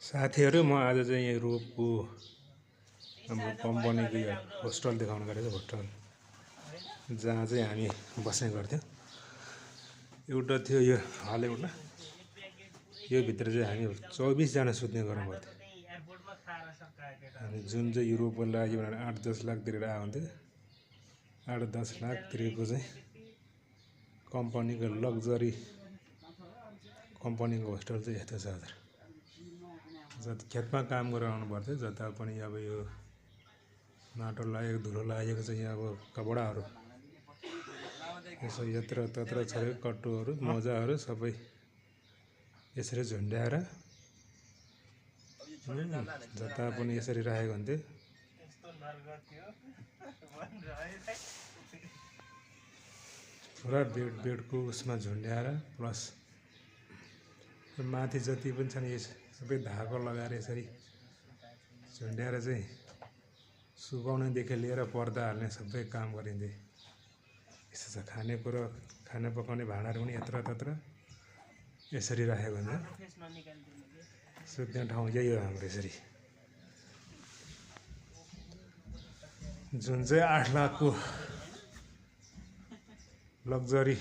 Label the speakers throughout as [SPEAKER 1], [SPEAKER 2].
[SPEAKER 1] साथीहरु म आज चाहिँ यहाँ रोपको हाम्रो कम्पनीको यो होस्टल देखाउन गएको होस्टल जहाँ चाहिँ हामी बस्ने गर्थ्यौं। एउटा थियो यो हल एउटा, यो भित्र चाहिँ हामी 24 जना सुत्ने गरौँ गर्थ्यौं। अनि जुन चाहिँ यो रोपको लागि भनेर 8-10 लाख तिरेर आएको हुन्थ्यो, 8-10 लाख तिरेको चाहिँ कम्पनीको लग्जरी कम्पनीको होस्टल चाहिँ यस्तो छ हजुर। जति खेतमा काम गरेर आउनु पर्थ्यो, जता पनि अब यो माटो लागेको धुलो लागेको चाहिँ अब कपडाहरू यसो यत्र तत्र छरेको कट्टुहरू मोजाहरू सबै यसरी झुन्ड्याएर जता पनि यसरी राखेको हुन्थ्यो। पुरा बेडको उसमा झुन्ड्याएर प्लस माथि जति पनि छन् यस सबै धागो लगाएर यसरी झुन्ड्याएर चाहिँ सुकाउनेदेखि लिएर पर्दा हाल्ने सबै काम गरिन्थे। यस्तो छ खानेकुरा खाना पकाउने भाँडाहरू पनि यत्र तत्र यसरी राखेको हुन्छ। सुत्ने ठाउँ यही हो हाम्रो यसरी। जुन चाहिँ 8 लाखको लग्जरी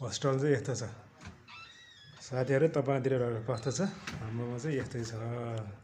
[SPEAKER 1] होस्टल चाहिँ यस्तो छ। साथीहरु तपाईहरुतिर कस्तो छ? हाम्रोमा चाहिँ यस्तै छ।